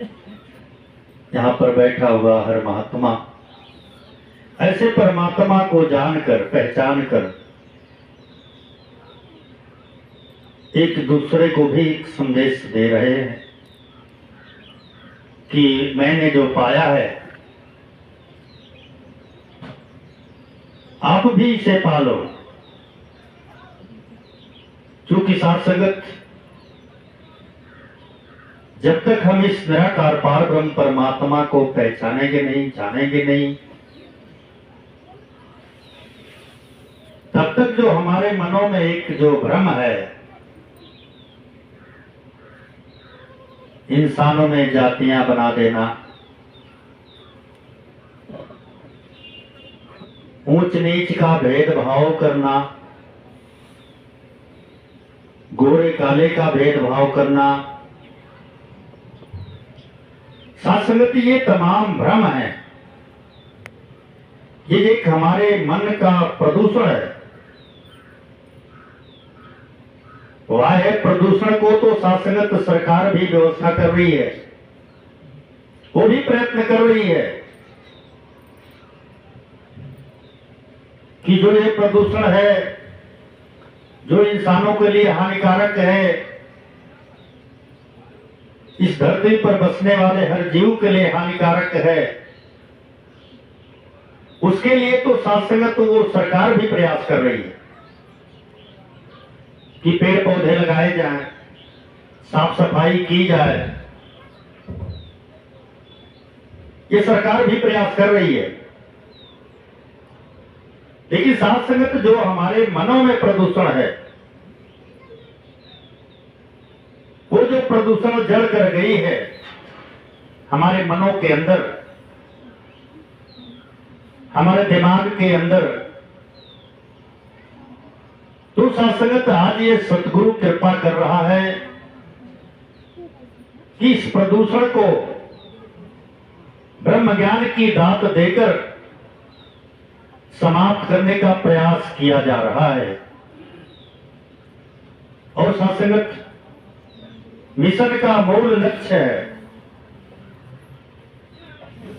यहाँ पर बैठा हुआ हर महात्मा ऐसे परमात्मा को जानकर पहचान कर एक दूसरे को भी एक संदेश दे रहे हैं कि मैंने जो पाया है आप भी इसे पालो। क्योंकि साथ संगत, जब तक हम इस निराकार पार ब्रह्म परमात्मा को पहचानेंगे नहीं, जानेंगे नहीं, तब तक जो हमारे मनों में एक जो भ्रम है, इंसानों में जातियां बना देना, ऊंच नीच का भेदभाव करना, गोरे काले का भेदभाव करना, साथ संगत ये तमाम भ्रम है। ये एक हमारे मन का प्रदूषण है। वायु प्रदूषण को तो साथ संगत सरकार भी व्यवस्था कर रही है, वो भी प्रयत्न कर रही है कि जो ये प्रदूषण है, जो इंसानों के लिए हानिकारक है, इस धरती पर बसने वाले हर जीव के लिए हानिकारक है, उसके लिए तो साथ संगत तो वो सरकार भी प्रयास कर रही है कि पेड़ पौधे लगाए जाएं, साफ सफाई की जाए। ये सरकार भी प्रयास कर रही है। लेकिन साथ संगत जो हमारे मनों में प्रदूषण है, वो जो प्रदूषण जड़ कर गई है हमारे मनों के अंदर, हमारे दिमाग के अंदर, तो साथ संगत आज ये सतगुरु कृपा कर रहा है कि इस प्रदूषण को ब्रह्म ज्ञान की दात देकर समाप्त करने का प्रयास किया जा रहा है। और साथ संगत मिशन का मूल लक्ष्य है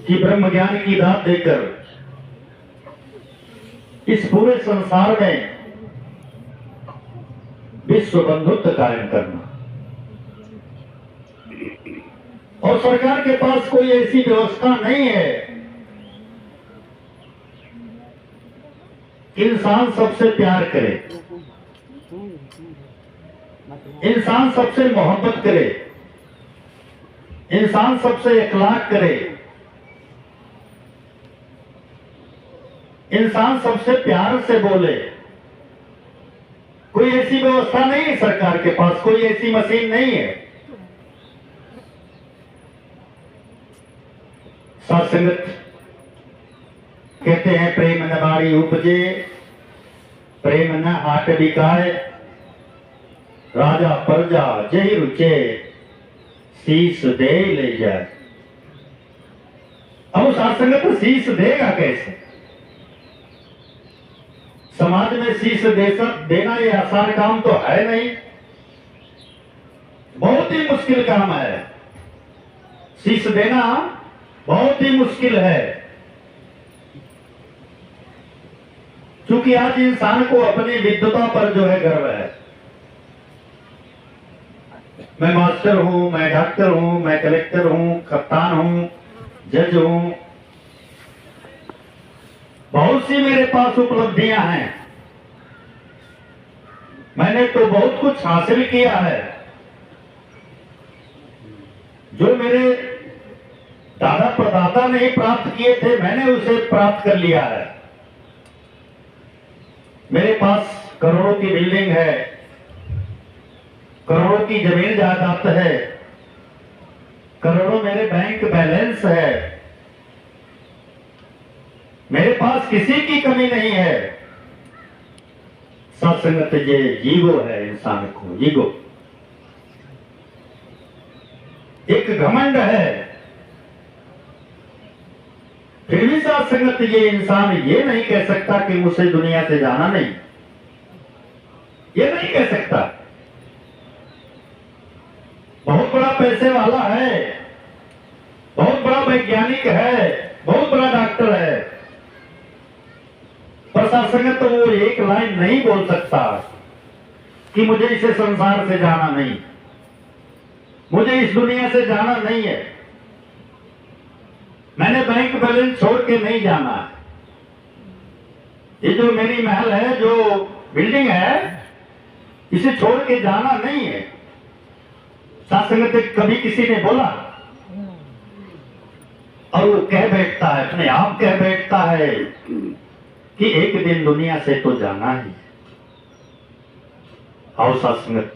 कि ब्रह्म ज्ञान की दात देकर इस पूरे संसार में विश्व बंधुत्व कायम करना। और सरकार के पास कोई ऐसी व्यवस्था नहीं है कि इंसान सबसे प्यार करे, इंसान सबसे मोहब्बत करे, इंसान सबसे इखलाक करे, इंसान सबसे प्यार से बोले। कोई ऐसी व्यवस्था नहीं है सरकार के पास, कोई ऐसी मशीन नहीं है। साथ संगत कहते हैं प्रेम न बाड़ी उपजे, प्रेम न हाट बिकाए, राजा प्रजा जय रुचे, शीश दे ले जाए। अब साथ संगत शीश देगा कैसे? समाज में शीश देना ये आसान काम तो है नहीं, बहुत ही मुश्किल काम है। शीश देना बहुत ही मुश्किल है, क्योंकि आज इंसान को अपनी विद्वता पर जो है गर्व है। मैं मास्टर हूं, मैं डॉक्टर हूं, मैं कलेक्टर हूं, कप्तान हूं, जज हूं, बहुत सी मेरे पास उपलब्धियां हैं, मैंने तो बहुत कुछ हासिल किया है। जो मेरे दादा प्रदाता ने प्राप्त किए थे, मैंने उसे प्राप्त कर लिया है। मेरे पास करोड़ों की बिल्डिंग है, करोड़ों की जमीन जायदाद है, करोड़ों मेरे बैंक बैलेंस है, मेरे पास किसी की कमी नहीं है। सत्संगत ये ईगो है, इंसान को ईगो, एक घमंड है। फिर भी सत्संगत ये इंसान ये नहीं कह सकता कि मुझे दुनिया से जाना नहीं, ये नहीं कह सकता। बहुत बड़ा पैसे वाला है, वैज्ञानिक है, बहुत बड़ा डॉक्टर है, पर सासंगत तो वो एक लाइन नहीं बोल सकता कि मुझे इसे संसार से जाना नहीं, मुझे इस दुनिया से जाना नहीं है, मैंने बैंक बैलेंस छोड़ के नहीं जाना। ये जो मेरी महल है, जो बिल्डिंग है, इसे छोड़ के जाना नहीं है। सासंगत कभी किसी ने बोला, और वो कह बैठता है, अपने आप कह बैठता है कि एक दिन दुनिया से तो जाना ही है। और सासंगत,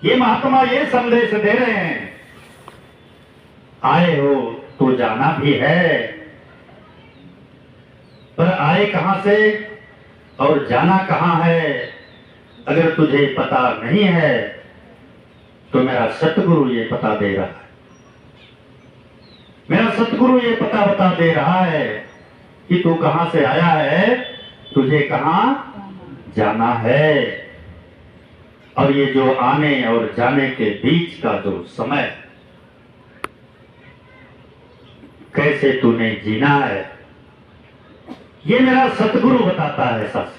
ये महात्मा ये संदेश दे रहे हैं, आए हो तो जाना भी है, पर आए कहां से और जाना कहां है अगर तुझे पता नहीं है तो मेरा सतगुरु ये पता दे रहा है, मेरा सतगुरु ये पता बता दे रहा है कि तू कहां से आया है, तुझे कहां जाना है। और ये जो आने और जाने के बीच का जो समय, कैसे तूने जीना है, ये मेरा सतगुरु बताता है। सच,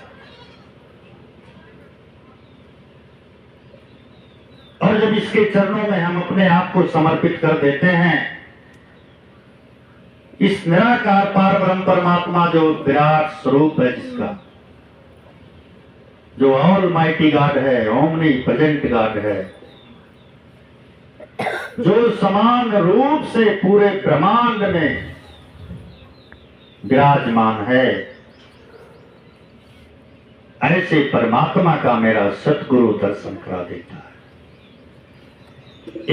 और जब इसके चरणों में हम अपने आप को समर्पित कर देते हैं, इस निराकार पार ब्रह्म परमात्मा जो विराट स्वरूप है, जिसका जो ऑल माइटी गॉड है, ओमनी प्रेजेंट गॉड है, जो समान रूप से पूरे ब्रह्मांड में विराजमान है, ऐसे परमात्मा का मेरा सतगुरु दर्शन करा देता है,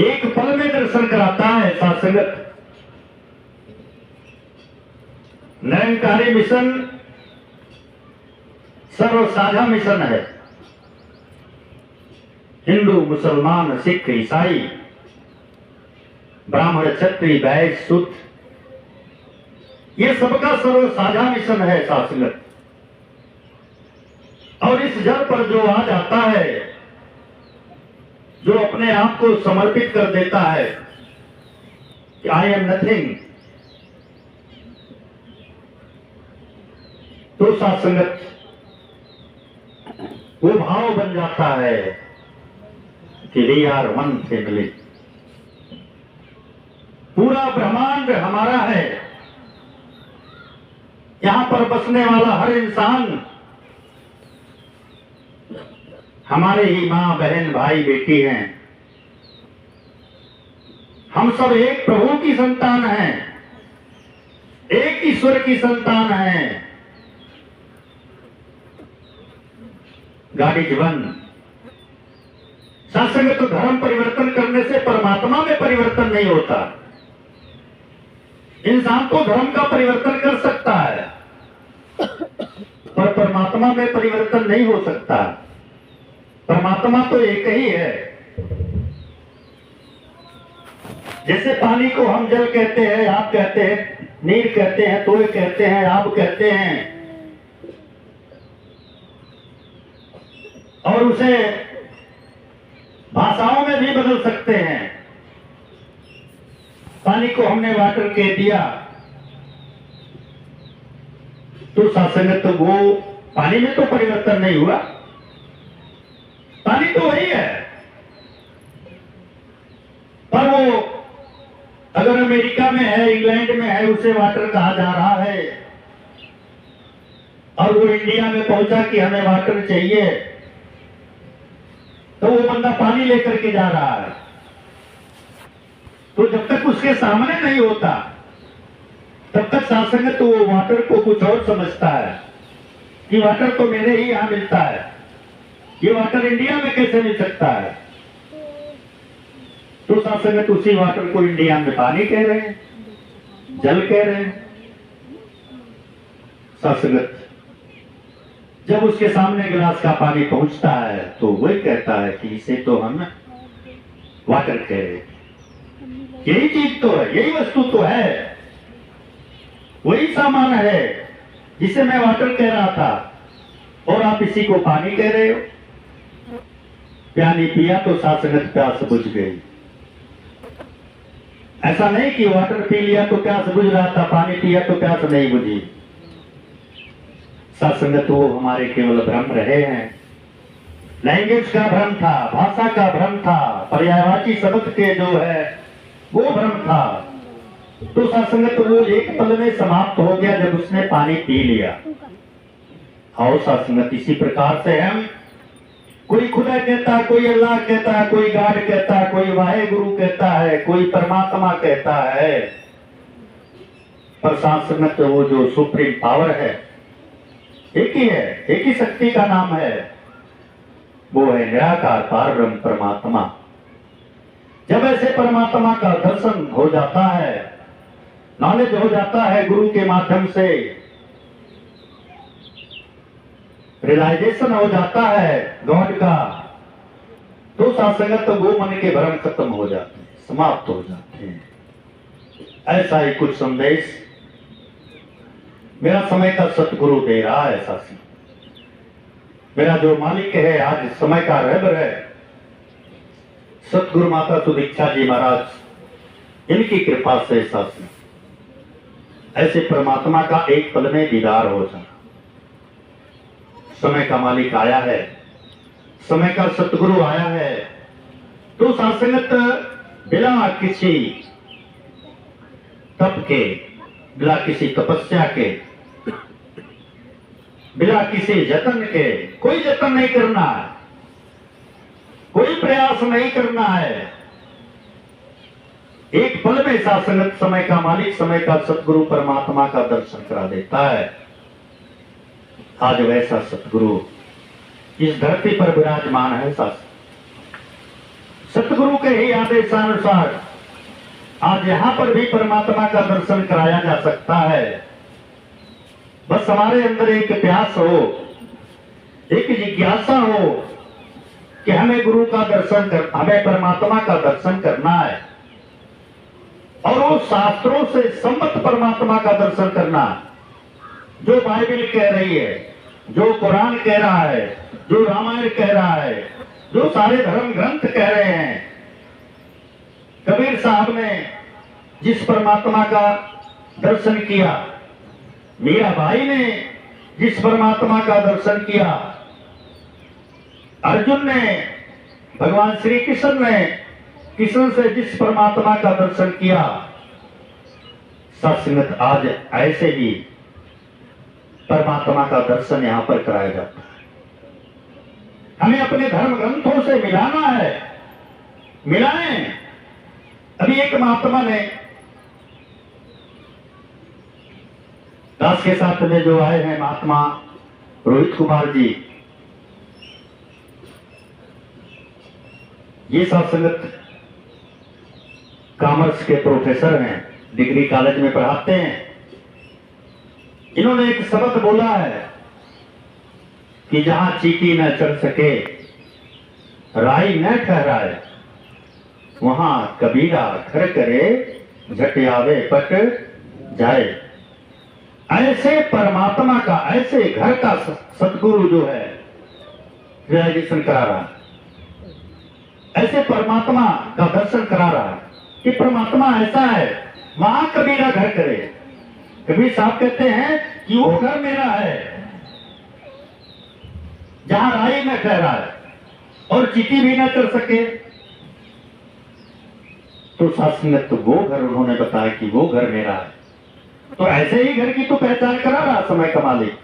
एक पल में दर्शन कराता है। सासंगत, निरंकारी मिशन सर्व साझा मिशन है। हिंदू, मुसलमान, सिख, ईसाई, ब्राह्मण, क्षत्रिय, वैश्य, शूद्र, ये सबका सर्व साझा मिशन है सासंगत। और इस जल पर जो आ जाता है, जो अपने आप को समर्पित कर देता है कि आई एम नथिंग, तो सासंगत वो भाव बन जाता है कि वी आर वन फैमिली, पूरा ब्रह्मांड हमारा है, यहां पर बसने वाला हर इंसान हमारे ही मां, बहन, भाई, बेटी हैं। हम सब एक प्रभु की संतान हैं, एक ईश्वर की संतान हैं। God is one. सासंगत, तो धर्म परिवर्तन करने से परमात्मा में परिवर्तन नहीं होता। इंसान तो धर्म का परिवर्तन कर सकता है, पर परमात्मा में परिवर्तन नहीं हो सकता। परमात्मा तो एक ही है। जैसे पानी को हम जल कहते हैं, आप कहते हैं, नीर कहते हैं, तोय कहते हैं, आप कहते हैं, और उसे भाषाओं में भी बदल सकते हैं। पानी को हमने वाटर कह दिया तो सासंगत, तो वो पानी में तो परिवर्तन नहीं हुआ, पानी तो वही है। पर वो अगर अमेरिका में है, इंग्लैंड में है, उसे वाटर कहा जा रहा है, और वो इंडिया में पहुंचा कि हमें वाटर चाहिए, तो वो बंदा पानी लेकर के जा रहा है। तो जब तक उसके सामने नहीं होता, तब तक सासंगत तो वो वाटर को कुछ और समझता है कि वाटर तो मेरे ही यहां मिलता है, ये वाटर इंडिया में कैसे मिल सकता है। तो सासंगत उसी वाटर को इंडिया में पानी कह रहे हैं, जल कह रहे हैं। सासंगत, जब उसके सामने गिलास का पानी पहुंचता है तो वही कहता है कि इसे तो हम वाटर कह रहे हैं। यही चीज तो है, यही वस्तु तो है, वही सामान है जिसे मैं वाटर कह रहा था, और आप इसी को पानी कह रहे हो। पानी पिया तो सासंगत प्यास बुझ गई। ऐसा नहीं कि वाटर पी लिया तो प्यास बुझ रहा था, पानी पिया तो प्यास नहीं बुझी। सत्संगत वो हमारे केवल भ्रम रहे हैं। लैंग्वेज का भ्रम था, भाषा का भ्रम था, पर्यायवाची शब्द के जो है वो भ्रम था। तो सत्संगत वो एक पल में समाप्त हो गया जब उसने पानी पी लिया। और सत्संगत इसी प्रकार से हम, कोई खुदा कहता है, कोई अल्लाह कहता है, कोई गॉड कहता है, कोई वाहेगुरु कहता है, कोई परमात्मा कहता है, पर सत्संगत वो जो सुप्रीम पावर है एक ही है, एक ही शक्ति का नाम है, वो है निराकार पारब्रह्म परमात्मा। जब ऐसे परमात्मा का दर्शन हो जाता है, नॉलेज हो जाता है गुरु के माध्यम से, रियलाइजेशन हो जाता है गॉड का, तो सत्संगत तो वो मन के भ्रम खत्म हो जाते हैं, समाप्त हो जाते हैं। ऐसा ही कुछ संदेश मेरा समय का सतगुरु दे रहा है। ऐसा मेरा जो मालिक है, आज समय का रहबर है, सतगुरु माता सुदीक्षा जी महाराज, इनकी कृपा से शासन ऐसे परमात्मा का एक पल में दीदार हो जाना। समय का मालिक आया है, समय का सतगुरु आया है, तो सत्संगत बिना किसी तप के, बिना किसी तपस्या के, बिना किसी जतन के, कोई जतन नहीं करना है, कोई प्रयास नहीं करना है। एक पल में सत्संगत समय का मालिक, समय का सतगुरु परमात्मा का दर्शन करा देता है। आज वैसा सतगुरु इस धरती पर विराजमान है। सतगुरु के ही आदेशानुसार आज यहां पर भी परमात्मा का दर्शन कराया जा सकता है। बस हमारे अंदर एक प्यास हो, एक जिज्ञासा हो कि हमें गुरु का दर्शन कर, हमें परमात्मा का दर्शन करना है, और वो शास्त्रों से सम्मत परमात्मा का दर्शन करना, जो बाइबल कह रही है, जो कुरान कह रहा है, जो रामायण कह रहा है, जो सारे धर्म ग्रंथ कह रहे हैं। कबीर साहब ने जिस परमात्मा का दर्शन किया, मीराबाई ने जिस परमात्मा का दर्शन किया, अर्जुन ने, भगवान श्री कृष्ण ने कृष्ण से जिस परमात्मा का दर्शन किया, सत्संगत आज ऐसे ही परमात्मा का दर्शन यहां पर कराया जाता है। हमें अपने धर्म ग्रंथों से मिलाना है, मिलाएं। अभी एक महात्मा ने दास के साथ में जो आए हैं, महात्मा रोहित कुमार जी, ये सत्संगत कॉमर्स के प्रोफेसर हैं, डिग्री कॉलेज में पढ़ाते हैं। इन्होंने एक शब्द बोला है कि जहां चींटी न चढ़ सके, राई न ठहराए, वहां कबीरा घर करे, झट आवे पट जाए। ऐसे परमात्मा का, ऐसे घर का सतगुरु जो है रियलाइजेशन करा रहा है, ऐसे परमात्मा का दर्शन करा रहा है कि परमात्मा ऐसा है, वहां कबीरा घर करे। कबीर साहब कहते हैं कि वो घर मेरा है जहां राई न ठहरा है और चींटी भी न चढ़ सके। तो सत्संगत वो घर उन्होंने बताया कि वो घर मेरा है। तो ऐसे ही घर की तो पहचान करा रहा समय का मालिक।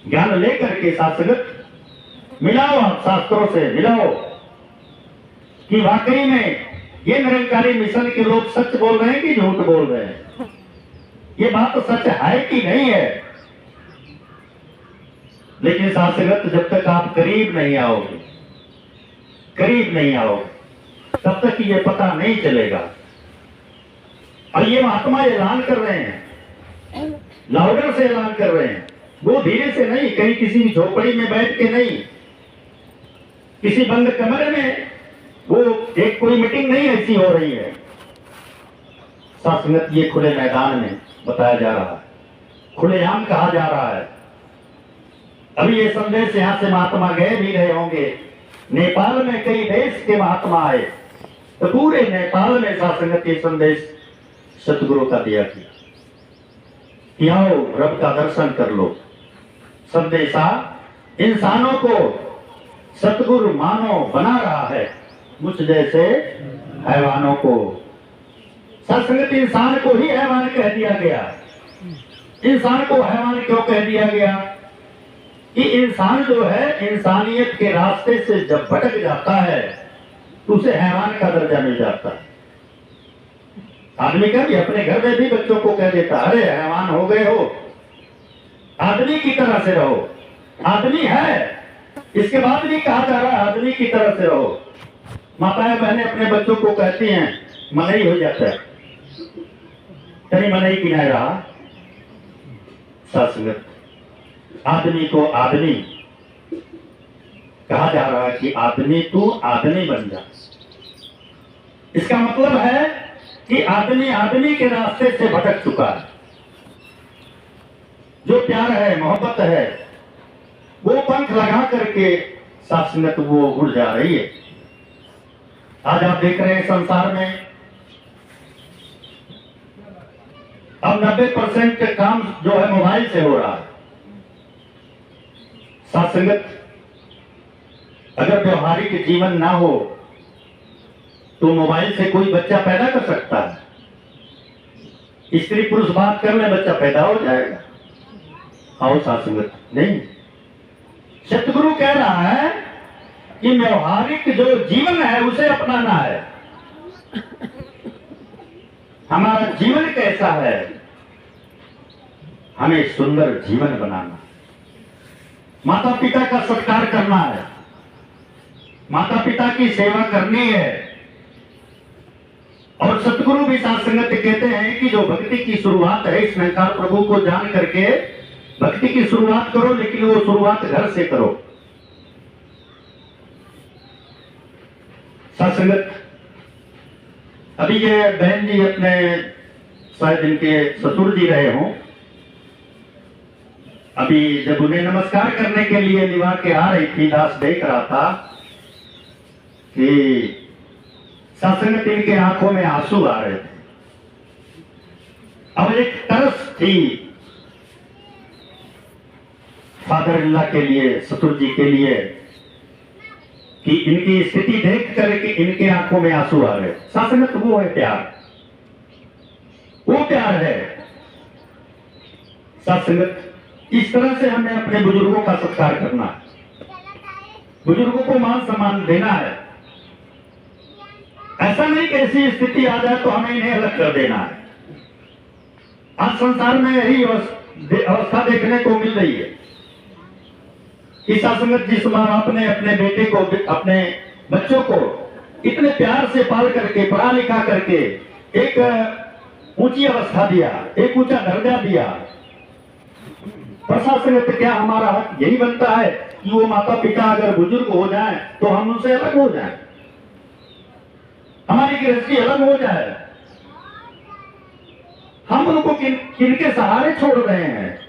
ज्ञान लेकर के सत्संगत मिलाओ, आप शास्त्रों से मिलाओ कि वाकई में ये निरंकारी मिशन के लोग सच बोल रहे हैं कि झूठ बोल रहे हैं, ये बात तो सच है कि नहीं है। लेकिन सत्संगत जब तक आप करीब नहीं आओगे, करीब नहीं आओगे, तब तक ये पता नहीं चलेगा। और ये महात्मा ऐलान कर रहे हैं, लाउडर से ऐलान कर रहे हैं, वो धीरे से नहीं, कहीं किसी झोपड़ी में बैठ के नहीं, किसी बंद कमरे में, वो एक कोई मीटिंग नहीं ऐसी हो रही है। सत्संगत ये खुले मैदान में बताया जा रहा है, खुलेआम कहा जा रहा है। अभी ये संदेश यहां से महात्मा गए भी रहे होंगे, नेपाल में कई देश के महात्मा आए, तो पूरे नेपाल में सासंगत ये संदेश सतगुरु का दिया गया कि आओ रब का दर्शन कर लो। संदेशा इंसानों को सतगुरु मानो बना रहा है, मुझ जैसे हैवानों को। सत्संगत इंसान को ही हैवान कह दिया गया। इंसान को हैवान क्यों कह दिया गया? कि इंसान जो है इंसानियत के रास्ते से जब भटक जाता है तो उसे हैवान का दर्जा मिल जाता है। आदमी का भी अपने घर में भी बच्चों को कह देता, अरे हैवान हो गए हो, आदमी की तरह से रहो। आदमी है, इसके बाद भी कहा जा रहा है आदमी की तरह से रहो। माताएं बहनें अपने बच्चों को कहती हैं, मनई हो जाता है, कहीं मनई की नहीं रहा। सत्संगत आदमी को आदमी कहा जा रहा है कि आदमी तू आदमी बन जा। इसका मतलब है कि आदमी आदमी के रास्ते से भटक चुका है। जो प्यार है, मोहब्बत है, वो पंख लगा करके सत्संगत वो उड़ जा रही है। आज आप देख रहे हैं संसार में अब 90% काम जो है मोबाइल से हो रहा है। सत्संगत अगर व्यवहारिक जीवन ना हो तो मोबाइल से कोई बच्चा पैदा कर सकता है। स्त्री पुरुष बात कर ले, बच्चा पैदा हो जाएगा। आओ सत्संगत नहीं, सतगुरु कह रहा है कि व्यवहारिक जो जीवन है उसे अपनाना है। हमारा जीवन कैसा है, हमें सुंदर जीवन बनाना, माता पिता का सत्कार करना है, माता पिता की सेवा करनी है। और सतगुरु भी सत्संगत कहते हैं कि जो भक्ति की शुरुआत है इस निरंकार प्रभु को जान करके भक्ति की शुरुआत करो, लेकिन वो शुरुआत घर से करो। सत्संगत अभी ये बहन जी अपने शायद इनके ससुर जी रहे हों, अभी जब उन्हें नमस्कार करने के लिए निभा के आ रही थी, दास देख रहा था कि सत्संगत इनके आंखों में आंसू आ रहे थे। अब एक तरस थी फादर अल्लाह के लिए, ससुर जी के लिए, कि इनकी स्थिति देख करके इनके आंखों में आंसू आ रहे। सत्संगत वो है प्यार, वो प्यार है। सत्संगत इस तरह से हमें अपने बुजुर्गों का सत्कार करना है, बुजुर्गों को मान सम्मान देना है। ऐसा नहीं कि ऐसी स्थिति आ जाए तो हमें इन्हें अलग कर देना है। आज संसार में यही अवस्था देखने को मिल रही है कि सत्संगत जिस माँ बाप ने अपने बेटे को, अपने बच्चों को इतने प्यार से पाल करके, पढ़ा लिखा करके एक ऊंची अवस्था दिया, एक ऊंचा दर्जा दिया, सत्संगत क्या हमारा हक यही बनता है कि वो माता पिता अगर बुजुर्ग हो जाएं तो हम उनसे अलग हो जाएं, हमारी गृहस्थी अलग हो जाए। हम उनको किनके सहारे छोड़ रहे हैं?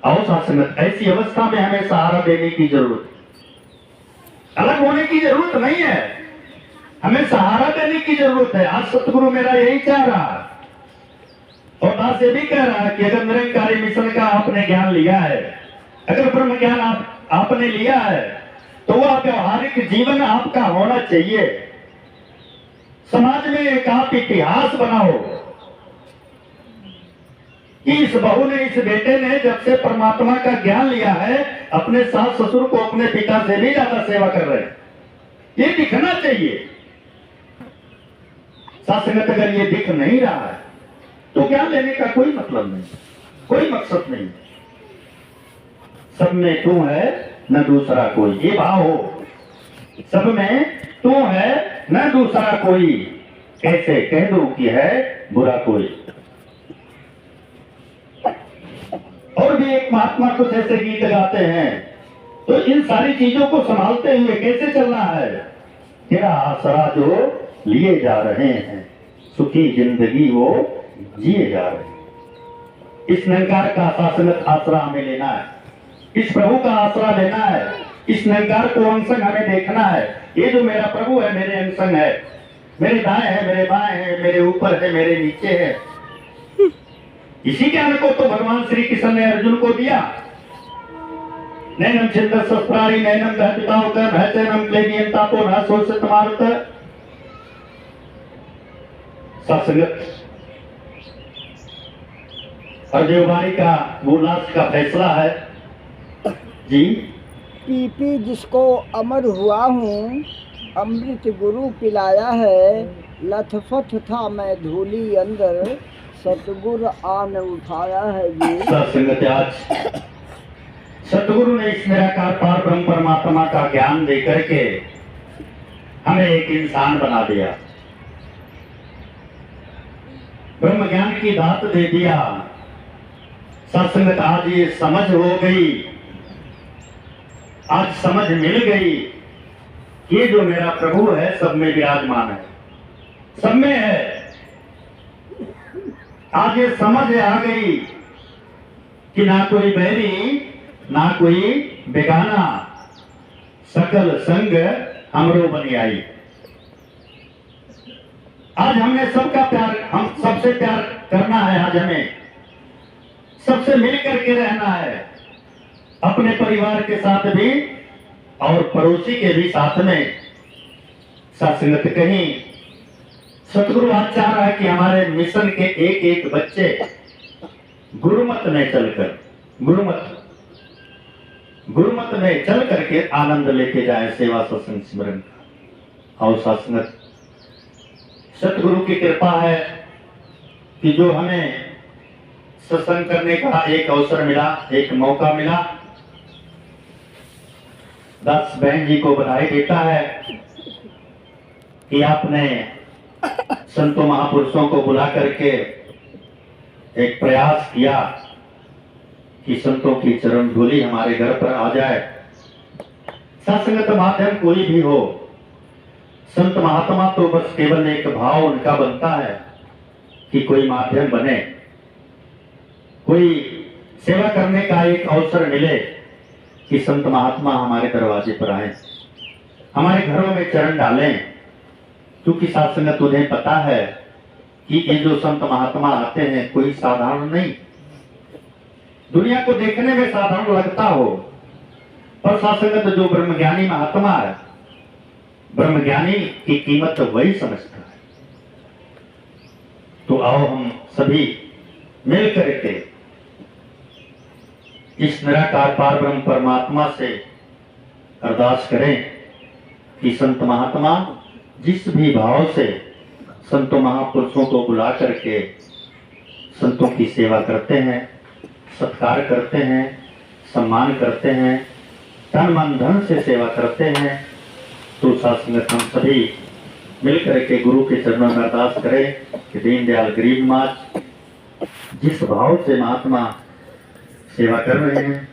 आओ सत्संगत ऐसी अवस्था में हमें सहारा देने की जरूरत, अलग होने की जरूरत नहीं है, हमें सहारा देने की जरूरत है। आज सतगुरु मेरा यही चाह रहा है और दास ये भी कह रहा है कि अगर निरंकारी मिशन का आपने ज्ञान लिया है, अगर ब्रह्म ज्ञान आपने लिया है तो वह व्यवहारिक जीवन आपका होना चाहिए। समाज में एक आप इतिहास बनाओ कि इस बहू ने, इस बेटे ने जब से परमात्मा का ज्ञान लिया है अपने सास ससुर को अपने पिता से भी ज्यादा सेवा कर रहे हैं, ये दिखना चाहिए। सत्संगत अगर ये दिख नहीं रहा है तो ज्ञान लेने का कोई मतलब नहीं, कोई मकसद नहीं। सब में तू है न दूसरा कोई, ये भाव हो, सब में तू है न दूसरा कोई, कैसे कह दूं कि है बुरा कोई। और भी एक महात्मा कुछ ऐसे गीत गाते हैं, तो इन सारी चीजों को संभालते हुए कैसे चलना है? तेरा आसरा जो लिए जा रहे हैं, सुखी जिंदगी वो जिए जा रहे हैं। इस निरंकार का शासनत आसरा हमें लेना है, इस प्रभु का आसरा लेना है, इस निरंकार को अंशंग हमें देखना है। ये जो मेरा प्रभु है मेरे अंशंग है, मेरे दाएं है, मेरे बाएं है, मेरे ऊपर है, मेरे नीचे है। इसी ज्ञान को तो भगवान श्री कृष्ण ने अर्जुन को दिया। नैनम छिंद शस्त्राणी नैनम दहपिताओ कर भैचैनम क्लेनियम तापो न शोषित मारुत। सत्संगत और देवबारी का गुलास का फैसला है जी। पी पी जिसको अमर हुआ हूँ, अमृत गुरु पिलाया है। लथपथ था मैं धूली अंदर, सतगुरु आन उठाया है जी। सत्संगत आज सतगुरु ने इस निराकार पार ब्रह्म परमात्मा का ज्ञान दे करके हमें एक इंसान बना दिया, ब्रह्म ज्ञान की दात दे दिया। सत्संगत आज ये समझ हो गई, आज समझ मिल गई, ये जो मेरा प्रभु है सब में विराजमान है, सब में है। आज ये समझ आ गई कि ना कोई बैरी ना कोई बेगाना, सकल संग हमरो बनी आई। आज हमने सबका प्यार, हम सबसे प्यार करना है। आज हमें सबसे मिल करके रहना है, अपने परिवार के साथ भी और पड़ोसी के भी साथ में। सत्संगत कहीं सतगुरु आज चाह रहा है कि हमारे मिशन के एक एक बच्चे गुरुमत में चलकर, गुरुमत में चल करके आनंद लेके जाए सेवा सत्संग स्मरण का। और सत्संगत सतगुरु की कृपा है कि जो हमें सत्संग करने का एक अवसर मिला, एक मौका मिला। दास बहन जी को बधाई देता है कि आपने संतों महापुरुषों को बुला करके एक प्रयास किया कि संतों की चरण धूलि हमारे घर पर आ जाए। सत्संगत माध्यम कोई भी हो, संत महात्मा तो बस केवल एक भाव उनका बनता है कि कोई माध्यम बने, कोई सेवा करने का एक अवसर मिले कि संत महात्मा हमारे दरवाजे पर आए, हमारे घरों में चरण डालें। क्योंकि सत्संगत उन्हें पता है कि ये जो संत महात्मा आते हैं कोई साधारण नहीं। दुनिया को देखने में साधारण लगता हो, पर सत्संगत जो ब्रह्मज्ञानी महात्मा है, ब्रह्मज्ञानी की कीमत वही समझता है। तो आओ हम सभी मिल करके इस निराकार पार ब्रह्म परमात्मा से अरदास करें कि संत महात्मा जिस भी भाव से संतों महापुरुषों को बुला करके संतों की सेवा करते हैं, सत्कार करते हैं, सम्मान करते हैं, तन मन धन से सेवा करते हैं, तो सत्संगत हम सभी मिलकर के गुरु के चरणों में अरदास करें कि दीनदयाल गरीब समाज जिस भाव से महात्मा सेवा कर रहे हैं,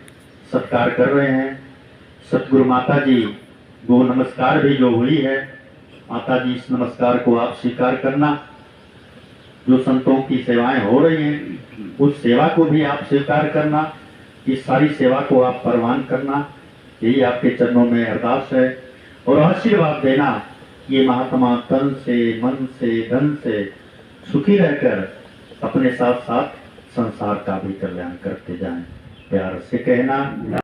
सत्कार कर रहे हैं, सतगुरु माता जी गो नमस्कार भी जो हुई है, माता जी इस नमस्कार को आप स्वीकार करना। जो संतों की सेवाएं हो रही हैं उस सेवा को भी आप स्वीकार करना, इस सारी सेवा को आप परवान करना, यही आपके चरणों में अरदास है। और आशीर्वाद देना ये महात्मा तन से मन से धन से सुखी रहकर अपने साथ साथ संसार का भी कल्याण करते जाएं। प्यार से कहना।